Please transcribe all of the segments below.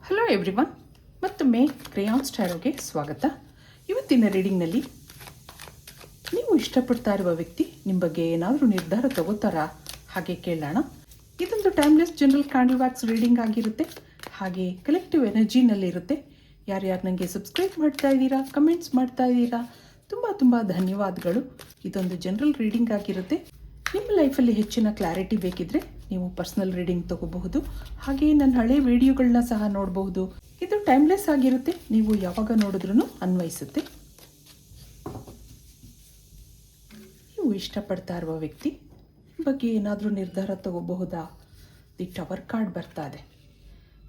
Hello everyone, ಮತ್ತೊಮ್ಮೆ crayons ಟ್ಯಾರೋಗೆ ಸ್ವಾಗತ. ಇವತ್ತಿನ ರೀಡಿಂಗ್ನಲ್ಲಿ ನೀವು ಇಷ್ಟಪಡ್ತಾ ಇರುವ ವ್ಯಕ್ತಿ ನಿಮ್ಮ ಬಗ್ಗೆ ಏನಾದರೂ ನಿರ್ಧಾರ ತಗೋತಾರಾ ಹಾಗೆ ಕೇಳೋಣ. ಇದೊಂದು timeless general candle wax reading ಆಗಿರುತ್ತೆ, ಹಾಗೆ ಕಲೆಕ್ಟಿವ್ ಎನರ್ಜಿನಲ್ಲಿರುತ್ತೆ. ಯಾರ್ಯಾರು ನನಗೆ ಸಬ್ಸ್ಕ್ರೈಬ್ ಮಾಡ್ತಾ ಇದ್ದೀರಾ, ಕಮೆಂಟ್ಸ್ ಮಾಡ್ತಾ ಇದ್ದೀರಾ, ತುಂಬ ಧನ್ಯವಾದಗಳು. ಇದೊಂದು ಜನರಲ್ ರೀಡಿಂಗ್ ಆಗಿರುತ್ತೆ. ನಿಮ್ಮ ಲೈಫಲ್ಲಿ ಹೆಚ್ಚಿನ ಕ್ಲಾರಿಟಿ ಬೇಕಿದ್ರೆ ನೀವು ಪರ್ಸ್ನಲ್ ರೀಡಿಂಗ್ ತಗೋಬಹುದು. ಹಾಗೆ ನನ್ನ ಹಳೆ ವಿಡಿಯೋಗಳನ್ನ ಸಹ ನೋಡಬಹುದು. ಇದು ಟೈಮ್ಲೆಸ್ ಆಗಿರುತ್ತೆ, ನೀವು ಯಾವಾಗ ನೋಡಿದ್ರೂ ಅನ್ವಯಿಸುತ್ತೆ. ನೀವು ಇಷ್ಟಪಡ್ತಾ ಇರುವ ವ್ಯಕ್ತಿ ಬಗ್ಗೆ ಏನಾದರೂ ನಿರ್ಧಾರ ತಗೋಬಹುದಾ? ದಿ ಟವರ್ ಕಾರ್ಡ್ ಬರ್ತಾ ಇದೆ.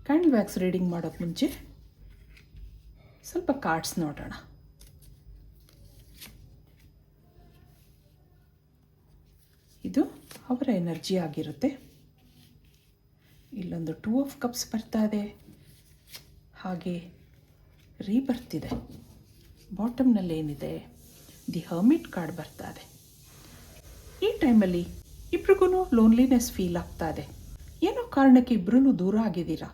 ಕ್ಯಾಂಡಲ್ ವ್ಯಾಕ್ಸ್ ರೀಡಿಂಗ್ ಮಾಡೋಕ್ಕೆ ಮುಂಚೆ ಸ್ವಲ್ಪ ಕಾರ್ಡ್ಸ್ ನೋಡೋಣ. ಇದು ಅವರ ಎನರ್ಜಿ ಆಗಿರುತ್ತೆ. ಇಲ್ಲೊಂದು 2 ಆಫ್ ಕಪ್ಸ್ ಬರ್ತಾ ಇದೆ, ಹಾಗೆ ಬರ್ತಿದೆ. ಬಾಟಮ್ನಲ್ಲಿ ಏನಿದೆ, ದಿ ಹರ್ಮಿಟ್ ಕಾರ್ಡ್ ಬರ್ತಾ ಇದೆ. ಈ ಟೈಮಲ್ಲಿ ಇಬ್ರಿಗೂ ಲೋನ್ಲಿನೆಸ್ ಫೀಲ್ ಆಗ್ತಾ ಇದೆ. ಏನೋ ಕಾರಣಕ್ಕೆ ಇಬ್ಬರೂ ದೂರ ಆಗಿದ್ದೀರಾ,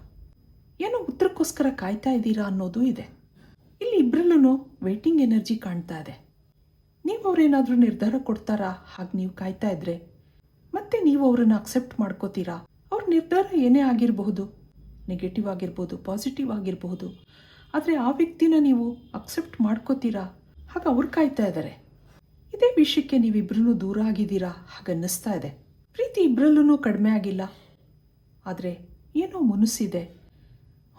ಏನೋ ಉತ್ತರಕ್ಕೋಸ್ಕರ ಕಾಯ್ತಾ ಇದ್ದೀರಾ ಅನ್ನೋದು ಇದೆ. ಇಲ್ಲಿ ಇಬ್ಬರಲ್ಲೂ ವೇಟಿಂಗ್ ಎನರ್ಜಿ ಕಾಣ್ತಾ ಇದೆ. ನೀವು ಅವರೇನಾದರೂ ನಿರ್ಧಾರ ಕೊಡ್ತಾರಾ ಹಾಗೆ ನೀವು ಕಾಯ್ತಾ ಇದ್ರೆ, ಮತ್ತೆ ನೀವು ಅವರನ್ನು ಅಕ್ಸೆಪ್ಟ್ ಮಾಡ್ಕೋತೀರಾ? ಅವ್ರ ನಿರ್ಧಾರ ಏನೇ ಆಗಿರಬಹುದು, ನೆಗೆಟಿವ್ ಆಗಿರ್ಬೋದು, ಪಾಸಿಟಿವ್ ಆಗಿರಬಹುದು, ಆದರೆ ಆ ವ್ಯಕ್ತಿನ ನೀವು ಅಕ್ಸೆಪ್ಟ್ ಮಾಡ್ಕೋತೀರಾ? ಹಾಗೆ ಅವ್ರು ಕಾಯ್ತಾ ಇದ್ದಾರೆ. ಇದೇ ವಿಷಯಕ್ಕೆ ನೀವಿಬ್ಬರೂ ದೂರ ಆಗಿದ್ದೀರಾ ಹಾಗನ್ನಿಸ್ತಾ ಇದೆ. ಪ್ರೀತಿ ಇಬ್ಬರಲ್ಲೂ ಕಡಿಮೆ ಆಗಿಲ್ಲ, ಆದರೆ ಏನೋ ಮುನಿಸಿದೆ,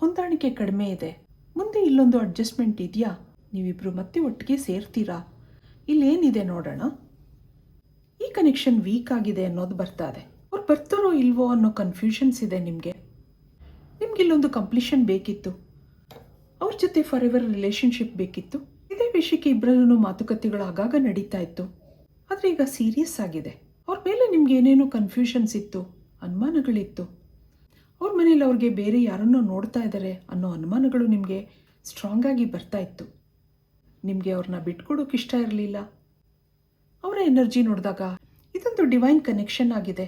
ಹೊಂದಾಣಿಕೆ ಕಡಿಮೆ ಇದೆ. ಮುಂದೆ ಇಲ್ಲೊಂದು ಅಡ್ಜಸ್ಟ್ಮೆಂಟ್ ಇದೆಯಾ? ನೀವಿಬ್ಬರು ಮತ್ತೆ ಒಟ್ಟಿಗೆ ಸೇರ್ತೀರಾ? ಇಲ್ಲೇನಿದೆ ನೋಡೋಣ. ಈ ಕನೆಕ್ಷನ್ ವೀಕ್ ಆಗಿದೆ ಅನ್ನೋದು ಬರ್ತಾ ಇದೆ. ಅವ್ರು ಬರ್ತಾರೋ ಇಲ್ವೋ ಅನ್ನೋ ಕನ್ಫ್ಯೂಷನ್ಸ್ ಇದೆ ನಿಮಗೆ. ಇಲ್ಲೊಂದು ಕಂಪ್ಲೀಷನ್ ಬೇಕಿತ್ತು, ಅವ್ರ ಜೊತೆ ಫಾರ್ ಎವರ್ ರಿಲೇಷನ್ಶಿಪ್ ಬೇಕಿತ್ತು. ಇದೇ ವಿಷಯಕ್ಕೆ ಇಬ್ಬರಲ್ಲೂ ಮಾತುಕತೆಗಳು ಆಗಾಗ ನಡೀತಾ ಇತ್ತು, ಆದರೆ ಈಗ ಸೀರಿಯಸ್ ಆಗಿದೆ. ಅವ್ರ ಮೇಲೆ ನಿಮ್ಗೆ ಏನೇನೋ ಕನ್ಫ್ಯೂಷನ್ಸ್ ಇತ್ತು, ಅನುಮಾನಗಳಿತ್ತು. ಅವ್ರ ಮನೇಲಿ ಅವ್ರಿಗೆ ಬೇರೆ ಯಾರನ್ನೋ ನೋಡ್ತಾ ಇದ್ದಾರೆ ಅನ್ನೋ ಅನುಮಾನಗಳು ನಿಮಗೆ ಸ್ಟ್ರಾಂಗ್ ಆಗಿ ಬರ್ತಾ ಇತ್ತು. ನಿಮಗೆ ಅವ್ರನ್ನ ಬಿಟ್ಕೊಡೋಕೆ ಇಷ್ಟ ಇರಲಿಲ್ಲ. ಅವರ ಎನರ್ಜಿ ನೋಡಿದಾಗ ಇದೊಂದು ಡಿವೈನ್ ಕನೆಕ್ಷನ್ ಆಗಿದೆ.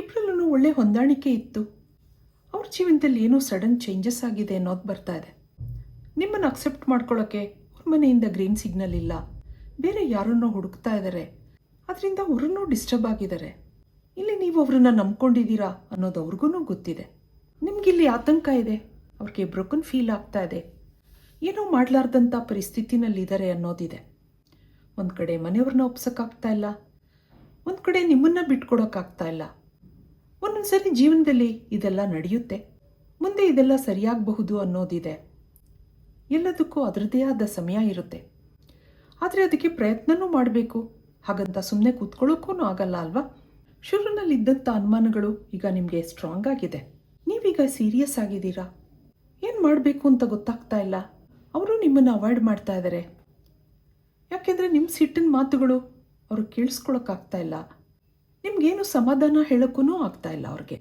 ಇಬ್ಬರಲ್ಲೂ ಒಳ್ಳೆ ಹೊಂದಾಣಿಕೆ ಇತ್ತು. ಅವ್ರ ಜೀವನದಲ್ಲಿ ಏನೋ ಸಡನ್ ಚೇಂಜಸ್ ಆಗಿದೆ ಅನ್ನೋದು ಬರ್ತಾ ಇದೆ. ನಿಮ್ಮನ್ನು ಅಕ್ಸೆಪ್ಟ್ ಮಾಡ್ಕೊಳ್ಳೋಕ್ಕೆ ಅವ್ರ ಮನೆಯಿಂದ ಗ್ರೀನ್ ಸಿಗ್ನಲ್ ಇಲ್ಲ, ಬೇರೆ ಯಾರನ್ನೋ ಹುಡುಕ್ತಾ ಇದ್ದಾರೆ. ಅದರಿಂದ ಅವರನ್ನೂ ಡಿಸ್ಟರ್ಬ್ ಆಗಿದ್ದಾರೆ. ಇಲ್ಲಿ ನೀವು ಅವರನ್ನು ನಂಬ್ಕೊಂಡಿದ್ದೀರಾ ಅನ್ನೋದು ಅವ್ರಿಗೂ ಗೊತ್ತಿದೆ. ನಿಮಗಿಲ್ಲಿ ಆತಂಕ ಇದೆ, ಅವ್ರಿಗೆ ಬ್ರೋಕನ್ ಫೀಲ್ ಆಗ್ತಾ ಇದೆ, ಏನೋ ಮಾಡಲಾರ್ದಂಥ ಪರಿಸ್ಥಿತಿನಲ್ಲಿದ್ದಾರೆ ಅನ್ನೋದಿದೆ. ಒಂದು ಕಡೆ ಮನೆಯವ್ರನ್ನ ಒಪ್ಸೋಕ್ಕಾಗ್ತಾ ಇಲ್ಲ, ಒಂದು ಕಡೆ ನಿಮ್ಮನ್ನು ಬಿಟ್ಕೊಡೋಕ್ಕಾಗ್ತಾ ಇಲ್ಲ. ಒಂದೊಂದು ಸರಿ ಜೀವನದಲ್ಲಿ ಇದೆಲ್ಲ ನಡೆಯುತ್ತೆ, ಮುಂದೆ ಇದೆಲ್ಲ ಸರಿಯಾಗಬಹುದು ಅನ್ನೋದಿದೆ. ಎಲ್ಲದಕ್ಕೂ ಅದರದ್ದೇ ಆದ ಸಮಯ ಇರುತ್ತೆ, ಆದರೆ ಅದಕ್ಕೆ ಪ್ರಯತ್ನವೂ ಮಾಡಬೇಕು. ಹಾಗಂತ ಸುಮ್ಮನೆ ಕೂತ್ಕೊಳ್ಳೋಕ್ಕೂ ಆಗಲ್ಲ ಅಲ್ವಾ? ಶುರುವಿನಲ್ಲಿದ್ದಂಥ ಅನುಮಾನಗಳು ಈಗ ನಿಮಗೆ ಸ್ಟ್ರಾಂಗ್ ಆಗಿದೆ. ನೀವೀಗ ಸೀರಿಯಸ್ ಆಗಿದ್ದೀರಾ, ಏನು ಮಾಡಬೇಕು ಅಂತ ಗೊತ್ತಾಗ್ತಾ ಇಲ್ಲ. ಅವರು ನಿಮ್ಮನ್ನು ಅವಾಯ್ಡ್ ಮಾಡ್ತಾ ಇದ್ದಾರೆ, ಯಾಕೆಂದರೆ ನಿಮ್ಮ ಸಿಟ್ಟಿನ ಮಾತುಗಳು ಅವ್ರಿಗೆ ಕೇಳಿಸ್ಕೊಳಕ್ಕಾಗ್ತಾ ಇಲ್ಲ. ನಿಮಗೇನು ಸಮಾಧಾನ ಹೇಳೋಕ್ಕೂ ಆಗ್ತಾ ಇಲ್ಲ ಅವ್ರಿಗೆ.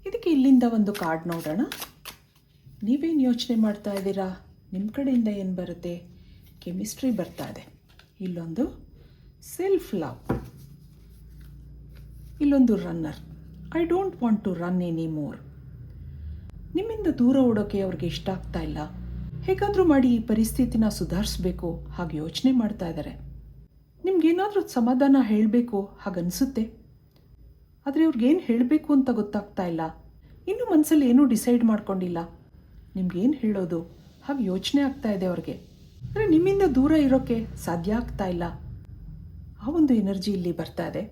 ಇದಕ್ಕೆ ಇಲ್ಲಿಂದ ಒಂದು ಕಾರ್ಡ್ ನೋಡೋಣ. ನೀವೇನು ಯೋಚನೆ ಮಾಡ್ತಾ ಇದ್ದೀರಾ? ನಿಮ್ಮ ಕಡೆಯಿಂದ ಏನು ಬರುತ್ತೆ? ಕೆಮಿಸ್ಟ್ರಿ ಬರ್ತಾ ಇದೆ. ಇಲ್ಲೊಂದು ಸೆಲ್ಫ್ ಲವ್, ಇಲ್ಲೊಂದು runner. I don't want to run any more. ನಿಮ್ಮಿಂದ ದೂರ ಓಡೋಕ್ಕೆ ಅವ್ರಿಗೆ ಇಷ್ಟ ಆಗ್ತಾ ಇಲ್ಲ. ಹೇಗಾದರೂ ಮಾಡಿ ಈ ಪರಿಸ್ಥಿತಿನ ಸುಧಾರಿಸ್ಬೇಕು ಹಾಗೆ ಯೋಚನೆ ಮಾಡ್ತಾ ಇದ್ದಾರೆ. ನಿಮ್ಗೇನಾದರೂ ಸಮಾಧಾನ ಹೇಳಬೇಕು ಹಾಗನ್ನಿಸುತ್ತೆ, ಆದರೆ ಅವ್ರಿಗೇನು ಹೇಳಬೇಕು ಅಂತ ಗೊತ್ತಾಗ್ತಾ ಇಲ್ಲ. ಇನ್ನೂ ಮನಸ್ಸಲ್ಲಿ ಏನೂ ಡಿಸೈಡ್ ಮಾಡ್ಕೊಂಡಿಲ್ಲ. ನಿಮ್ಗೇನು ಹೇಳೋದು ಹಾಗೆ ಯೋಚನೆ ಆಗ್ತಾ ಇದೆ ಅವ್ರಿಗೆ. ಅಂದರೆ ನಿಮ್ಮಿಂದ ದೂರ ಇರೋಕ್ಕೆ ಸಾಧ್ಯ ಆಗ್ತಾ ಇಲ್ಲ. ಆ ಒಂದು ಎನರ್ಜಿ ಇಲ್ಲಿ ಬರ್ತಾ ಇದೆ.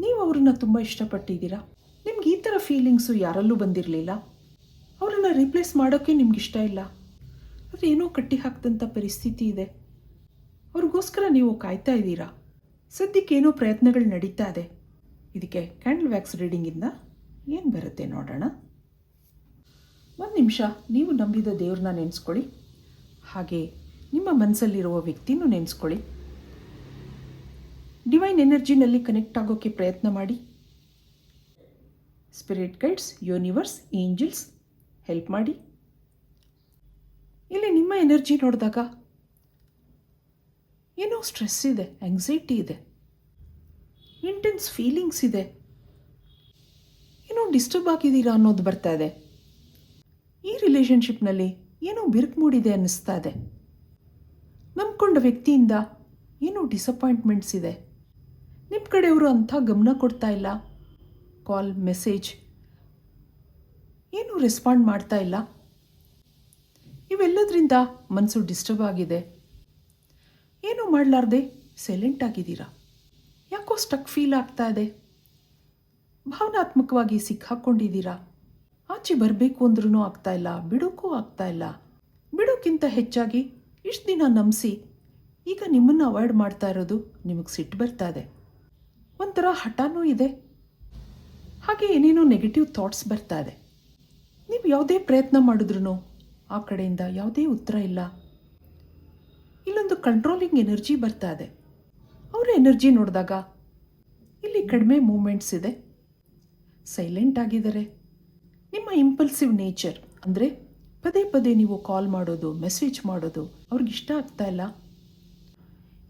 ನೀವು ಅವ್ರನ್ನ ತುಂಬ ಇಷ್ಟಪಟ್ಟಿದ್ದೀರಾ. ನಿಮ್ಗೆ ಈ ಥರ ಫೀಲಿಂಗ್ಸು ಯಾರಲ್ಲೂ ಬಂದಿರಲಿಲ್ಲ. ಅವರನ್ನು ರೀಪ್ಲೇಸ್ ಮಾಡೋಕ್ಕೆ ನಿಮ್ಗೆ ಇಷ್ಟ ಇಲ್ಲ, ಆದರೆ ಏನೋ ಕಟ್ಟಿ ಹಾಕಿದಂಥ ಪರಿಸ್ಥಿತಿ ಇದೆ. ಅವ್ರಿಗೋಸ್ಕರ ನೀವು ಕಾಯ್ತಾ ಇದ್ದೀರಾ. ಸದ್ಯಕ್ಕೆ ಏನೋ ಪ್ರಯತ್ನಗಳು ನಡೀತಾ ಇದೆ. ಇದಕ್ಕೆ ಕ್ಯಾಂಡಲ್ ವ್ಯಾಕ್ಸ್ ರೀಡಿಂಗಿಂದ ಏನು ಬರುತ್ತೆ ನೋಡೋಣ. ಒಂದು ನಿಮಿಷ ನೀವು ನಂಬಿದ ದೇವ್ರನ್ನ ನೆನೆಸ್ಕೊಳ್ಳಿ, ಹಾಗೆ ನಿಮ್ಮ ಮನಸ್ಸಲ್ಲಿರುವ ವ್ಯಕ್ತಿನೂ ನೆನೆಸ್ಕೊಳ್ಳಿ. ಡಿವೈನ್ ಎನರ್ಜಿನಲ್ಲಿ ಕನೆಕ್ಟ್ ಆಗೋಕ್ಕೆ ಪ್ರಯತ್ನ ಮಾಡಿ. Spirit guides, universe, angels help ಮಾಡಿ. ಇಲ್ಲಿ ನಿಮ್ಮ ಎನರ್ಜಿ ನೋಡಿದಾಗ ಏನೋ ಸ್ಟ್ರೆಸ್ ಇದೆ, ಆಂಗ್ಸೈಟಿ ಇದೆ, ಇಂಟೆನ್ಸ್ ಫೀಲಿಂಗ್ಸ್ ಇದೆ, ಏನೋ ಡಿಸ್ಟರ್ಬ್ ಆಗಿದ್ದೀರಾ ಅನ್ನೋದು ಬರ್ತಾ ಇದೆ. ಈ ರಿಲೇಷನ್ಶಿಪ್ನಲ್ಲಿ ಏನೋ ಬಿರುಕು ಮೂಡಿದೆ ಅನ್ನಿಸ್ತಾ ಇದೆ. ನಂಬ್ಕೊಂಡ ವ್ಯಕ್ತಿಯಿಂದ ಏನೋ ಡಿಸಪಾಯಿಂಟ್ಮೆಂಟ್ಸ್ ಇದೆ. ನಿಮ್ಮ ಕಡೆಯವರು ಅಂಥ ಗಮನ ಕೊಡ್ತಾ ಇಲ್ಲ. ಕಾಲ್, ಮೆಸೇಜ್ ಏನೂ ರೆಸ್ಪಾಂಡ್ ಮಾಡ್ತಾ ಇಲ್ಲ. ಇವೆಲ್ಲದರಿಂದ ಮನಸ್ಸು ಡಿಸ್ಟರ್ಬ್ ಆಗಿದೆ. ಏನೂ ಮಾಡಲಾರ್ದೆ ಸೈಲೆಂಟ್ ಆಗಿದ್ದೀರಾ. ಯಾಕೋ ಸ್ಟಕ್ ಫೀಲ್ ಆಗ್ತಾ ಇದೆ. ಭಾವನಾತ್ಮಕವಾಗಿ ಸಿಕ್ಕಾಕೊಂಡಿದ್ದೀರಾ. ಆಚೆ ಬರಬೇಕು ಅಂದ್ರೂ ಆಗ್ತಾ ಇಲ್ಲ, ಬಿಡೋಕ್ಕೂ ಆಗ್ತಾ ಇಲ್ಲ. ಬಿಡೋಕ್ಕಿಂತ ಹೆಚ್ಚಾಗಿ ಇಷ್ಟು ದಿನ ನಂಬಿಸಿ ಈಗ ನಿಮ್ಮನ್ನು ಅವಾಯ್ಡ್ ಮಾಡ್ತಾ ಇರೋದು ನಿಮಗೆ ಸಿಟ್ಟು ಬರ್ತಾ ಇದೆ. ಒಂಥರ ಹಠನೂ ಇದೆ. ಹಾಗೆ ಏನೇನೋ ನೆಗೆಟಿವ್ ಥಾಟ್ಸ್ ಬರ್ತಾ ಇದೆ. ನೀವು ಯಾವುದೇ ಪ್ರಯತ್ನ ಮಾಡಿದ್ರೂ ಆ ಕಡೆಯಿಂದ ಯಾವುದೇ ಉತ್ತರ ಇಲ್ಲ. ಇಲ್ಲೊಂದು ಕಂಟ್ರೋಲಿಂಗ್ ಎನರ್ಜಿ ಬರ್ತಾ ಇದೆ. ಅವರ ಎನರ್ಜಿ ನೋಡಿದಾಗ ಇಲ್ಲಿ ಕಡಿಮೆ ಮೂಮೆಂಟ್ಸ್ ಇದೆ. ಸೈಲೆಂಟ್ ಆಗಿದ್ದಾರೆ. ನಿಮ್ಮ ಇಂಪಲ್ಸಿವ್ ನೇಚರ್ ಅಂದರೆ ಪದೇ ಪದೇ ನೀವು ಕಾಲ್ ಮಾಡೋದು, ಮೆಸೇಜ್ ಮಾಡೋದು ಅವ್ರಿಗಿಷ್ಟ ಆಗ್ತಾ ಇಲ್ಲ.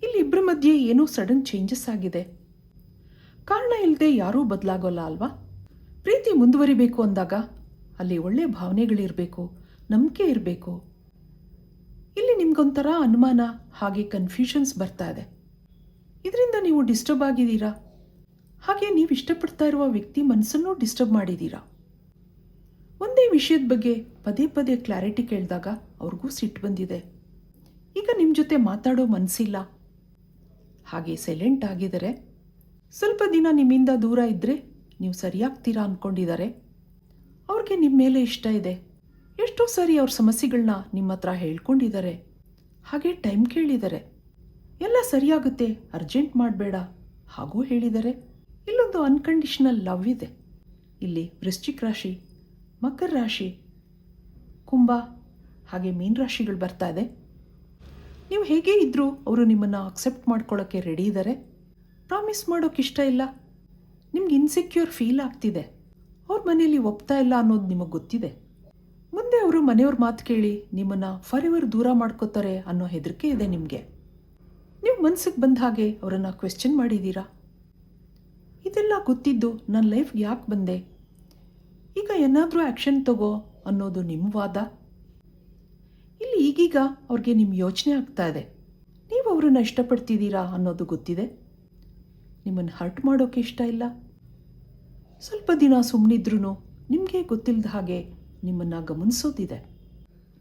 ಇಲ್ಲಿ ಇಬ್ಬರ ಮಧ್ಯೆ ಏನೋ ಸಡನ್ ಚೇಂಜಸ್ ಆಗಿದೆ. ಕಾರಣ ಇಲ್ಲದೆ ಯಾರೂ ಬದಲಾಗೋಲ್ಲ ಅಲ್ವಾ? ಪ್ರೀತಿ ಮುಂದುವರಿಬೇಕು ಅಂದಾಗ ಅಲ್ಲಿ ಒಳ್ಳೆಯ ಭಾವನೆಗಳಿರಬೇಕು, ನಂಬಿಕೆ ಇರಬೇಕು. ಇಲ್ಲಿ ನಿಮ್ಗೊಂಥರ ಅನುಮಾನ ಹಾಗೆ ಕನ್ಫ್ಯೂಷನ್ಸ್ ಬರ್ತಾ ಇದೆ. ಇದರಿಂದ ನೀವು ಡಿಸ್ಟರ್ಬ್ ಆಗಿದ್ದೀರಾ. ಹಾಗೆ ನೀವು ಇಷ್ಟಪಡ್ತಾ ಇರುವ ವ್ಯಕ್ತಿ ಮನಸ್ಸನ್ನು ಡಿಸ್ಟರ್ಬ್ ಮಾಡಿದ್ದೀರಾ. ಒಂದೇ ವಿಷಯದ ಬಗ್ಗೆ ಪದೇ ಪದೇ ಕ್ಲಾರಿಟಿ ಕೇಳಿದಾಗ ಅವ್ರಿಗೂ ಸಿಟ್ಟು ಬಂದಿದೆ. ಈಗ ನಿಮ್ಮ ಜೊತೆ ಮಾತಾಡೋ ಮನಸ್ಸಿಲ್ಲ. ಹಾಗೆ ಸೈಲೆಂಟ್ ಆಗಿದ್ದಾರೆ. ಸ್ವಲ್ಪ ದಿನ ನಿಮ್ಮಿಂದ ದೂರ ಇದ್ದರೆ ನೀವು ಸರಿಯಾಗ್ತೀರಾ ಅಂದ್ಕೊಂಡಿದ್ದಾರೆ. ಅವ್ರಿಗೆ ನಿಮ್ಮ ಮೇಲೆ ಇಷ್ಟ ಇದೆ. ಎಷ್ಟೋ ಸಾರಿ ಅವ್ರ ಸಮಸ್ಯೆಗಳನ್ನ ನಿಮ್ಮ ಹತ್ರ ಹೇಳ್ಕೊಂಡಿದ್ದಾರೆ. ಹಾಗೆ ಟೈಮ್ ಕೇಳಿದ್ದಾರೆ. ಎಲ್ಲ ಸರಿಯಾಗುತ್ತೆ, ಅರ್ಜೆಂಟ್ ಮಾಡಬೇಡ ಹಾಗೂ ಹೇಳಿದ್ದಾರೆ. ಇಲ್ಲೊಂದು ಅನ್ಕಂಡೀಷನಲ್ ಲವ್ ಇದೆ. ಇಲ್ಲಿ ವೃಶ್ಚಿಕ ರಾಶಿ, ಮಕರ ರಾಶಿ, ಕುಂಭ ಹಾಗೆ ಮೀನ ರಾಶಿಗಳು ಬರ್ತಾ ಇದೆ. ನೀವು ಹೇಗೆ ಇದ್ದರೂ ಅವರು ನಿಮ್ಮನ್ನು ಅಕ್ಸೆಪ್ಟ್ ಮಾಡ್ಕೊಳ್ಳೋಕ್ಕೆ ರೆಡಿ ಇದ್ದಾರೆ. ಪ್ರಾಮಿಸ್ ಮಾಡೋಕ್ಕೆ ಇಷ್ಟ ಇಲ್ಲ. ನಿಮ್ಗೆ ಇನ್ಸೆಕ್ಯೂರ್ ಫೀಲ್ ಆಗ್ತಿದೆ. ಅವ್ರ ಮನೆಯಲ್ಲಿ ಒಪ್ತಾ ಇಲ್ಲ ಅನ್ನೋದು ನಿಮಗೆ ಗೊತ್ತಿದೆ. ಮುಂದೆ ಅವರು ಮನೆಯವ್ರ ಮಾತು ಕೇಳಿ ನಿಮ್ಮನ್ನು ಫಾರೆವರ್ ದೂರ ಮಾಡ್ಕೋತಾರೆ ಅನ್ನೋ ಹೆದರಿಕೆ ಇದೆ ನಿಮಗೆ. ನೀವು ಮನಸ್ಸಿಗೆ ಬಂದ ಹಾಗೆ ಅವರನ್ನು ಕ್ವೆಶ್ಚನ್ ಮಾಡಿದ್ದೀರಾ. ಇದೆಲ್ಲ ಗೊತ್ತಿದ್ದು ನನ್ನ ಲೈಫ್ಗೆ ಯಾಕೆ ಬಂದೆ, ಈಗ ಏನಾದರೂ ಆ್ಯಕ್ಷನ್ ತಗೋ ಅನ್ನೋದು ನಿಮ್ಮ ವಾದ. ಇಲ್ಲಿ ಈಗೀಗ ಅವ್ರಿಗೆ ನಿಮ್ಮ ಯೋಚನೆ ಆಗ್ತಾ ಇದೆ. ನೀವು ಅವರನ್ನು ಇಷ್ಟಪಡ್ತಿದ್ದೀರಾ ಅನ್ನೋದು ಗೊತ್ತಿದೆ. ನಿಮ್ಮನ್ನು ಹರ್ಟ್ ಮಾಡೋಕ್ಕೆ ಇಷ್ಟ ಇಲ್ಲ. ಸ್ವಲ್ಪ ದಿನ ಸುಮ್ಮನಿದ್ರೂ ನಿಮಗೆ ಗೊತ್ತಿಲ್ಲದ ಹಾಗೆ ನಿಮ್ಮನ್ನು ಗಮನಿಸೋದಿದೆ.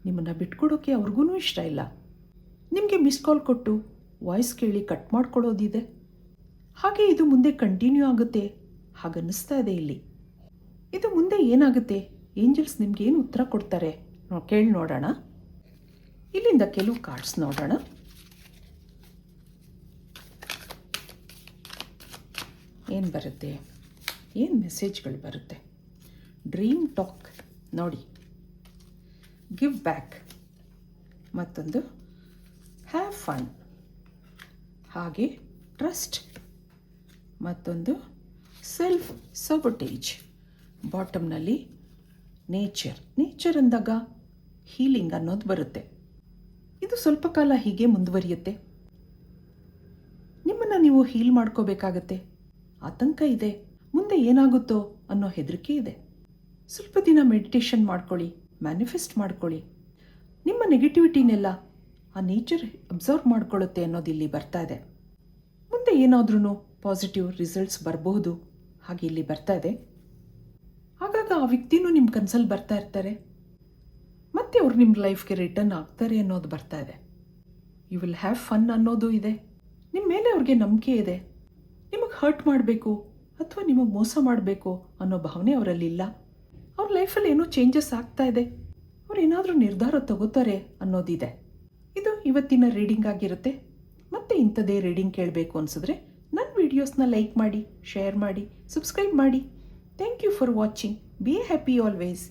ನಿಮ್ಮನ್ನು ಬಿಟ್ಕೊಡೋಕ್ಕೆ ಅವ್ರಿಗೂ ಇಷ್ಟ ಇಲ್ಲ. ನಿಮಗೆ ಮಿಸ್ ಕಾಲ್ ಕೊಟ್ಟು ವಾಯ್ಸ್ ಕೇಳಿ ಕಟ್ ಮಾಡ್ಕೊಳ್ಳೋದಿದೆ. ಹಾಗೆ ಇದು ಮುಂದೆ ಕಂಟಿನ್ಯೂ ಆಗುತ್ತೆ ಹಾಗನ್ನಿಸ್ತಾ ಇದೆ. ಇಲ್ಲಿ ಇದು ಮುಂದೆ ಏನಾಗುತ್ತೆ, ಏಂಜಲ್ಸ್ ನಿಮಗೇನು ಉತ್ತರ ಕೊಡ್ತಾರೆ ಕೇಳಿ ನೋಡೋಣ. ಇಲ್ಲಿಂದ ಕೆಲವು ಕಾರ್ಡ್ಸ್ ನೋಡೋಣ. ಏನು ಬರುತ್ತೆ, ಏನು ಮೆಸೇಜ್ಗಳು ಬರುತ್ತೆ. ಡ್ರೀಮ್ ಟಾಕ್ ನೋಡಿ, ಗಿವ್ ಬ್ಯಾಕ್, ಮತ್ತೊಂದು ಹ್ಯಾವ್ ಫನ್, ಹಾಗೆ ಟ್ರಸ್ಟ್, ಮತ್ತೊಂದು ಸೆಲ್ಫ್ ಸಬೊಟೇಜ್. ಬಾಟಮ್ನಲ್ಲಿ ನೇಚರ್ ಅಂದಾಗ ಹೀಲಿಂಗ್ ಅನ್ನೋದು ಬರುತ್ತೆ. ಇದು ಸ್ವಲ್ಪ ಕಾಲ ಹೀಗೆ ಮುಂದುವರಿಯುತ್ತೆ. ನಿಮ್ಮನ್ನು ನೀವು ಹೀಲ್ ಮಾಡ್ಕೋಬೇಕಾಗತ್ತೆ. ಆತಂಕ ಇದೆ, ಮುಂದೆ ಏನಾಗುತ್ತೋ ಅನ್ನೋ ಹೆದರಿಕೆ ಇದೆ. ಸ್ವಲ್ಪ ದಿನ ಮೆಡಿಟೇಷನ್ ಮಾಡ್ಕೊಳ್ಳಿ, ಮ್ಯಾನಿಫೆಸ್ಟ್ ಮಾಡ್ಕೊಳ್ಳಿ. ನಿಮ್ಮ ನೆಗೆಟಿವಿಟಿನೆಲ್ಲ ಆ ನೇಚರ್ ಅಬ್ಸರ್ವ್ ಮಾಡ್ಕೊಳ್ಳುತ್ತೆ ಅನ್ನೋದು ಇಲ್ಲಿ ಬರ್ತಾ ಇದೆ. ಮುಂದೆ ಏನಾದ್ರೂ ಪಾಸಿಟಿವ್ ರಿಸಲ್ಟ್ಸ್ ಬರಬಹುದು ಹಾಗೆ ಇಲ್ಲಿ ಬರ್ತಾ ಇದೆ. ಆಗಾಗ ಆ ವ್ಯಕ್ತಿನೂ ನಿಮ್ಮ ಕನಸಲ್ಲಿ ಬರ್ತಾ ಇರ್ತಾರೆ. ಮತ್ತೆ ಅವ್ರು ನಿಮ್ಮ ಲೈಫ್ಗೆ ರಿಟರ್ನ್ ಆಗ್ತಾರೆ ಅನ್ನೋದು ಬರ್ತಾ ಇದೆ. ಯು ವಿಲ್ ಹ್ಯಾವ್ ಫನ್ ಅನ್ನೋದು ಇದೆ. ನಿಮ್ಮ ಮೇಲೆ ಅವ್ರಿಗೆ ನಂಬಿಕೆ ಇದೆ. ನಿಮಗೆ ಹರ್ಟ್ ಮಾಡಬೇಕು ಅಥವಾ ನಿಮಗೆ ಮೋಸ ಮಾಡಬೇಕು ಅನ್ನೋ ಭಾವನೆ ಅವರಲ್ಲಿಲ್ಲ. ಅವ್ರ ಲೈಫಲ್ಲಿ ಏನೋ ಚೇಂಜಸ್ ಆಗ್ತಾ ಇದೆ. ಅವ್ರು ಏನಾದರೂ ನಿರ್ಧಾರ ತಗೋತಾರೆ ಅನ್ನೋದಿದೆ. ಇದು ಇವತ್ತಿನ ರೀಡಿಂಗ್ ಆಗಿರುತ್ತೆ. ಮತ್ತೆ ಇಂಥದೇ ರೀಡಿಂಗ್ ಕೇಳಬೇಕು ಅನಿಸಿದ್ರೆ ನನ್ನ ವಿಡಿಯೋಸ್ನ ಲೈಕ್ ಮಾಡಿ, ಶೇರ್ ಮಾಡಿ, ಸಬ್ಸ್ಕ್ರೈಬ್ ಮಾಡಿ. Thank you for watching. Be happy always.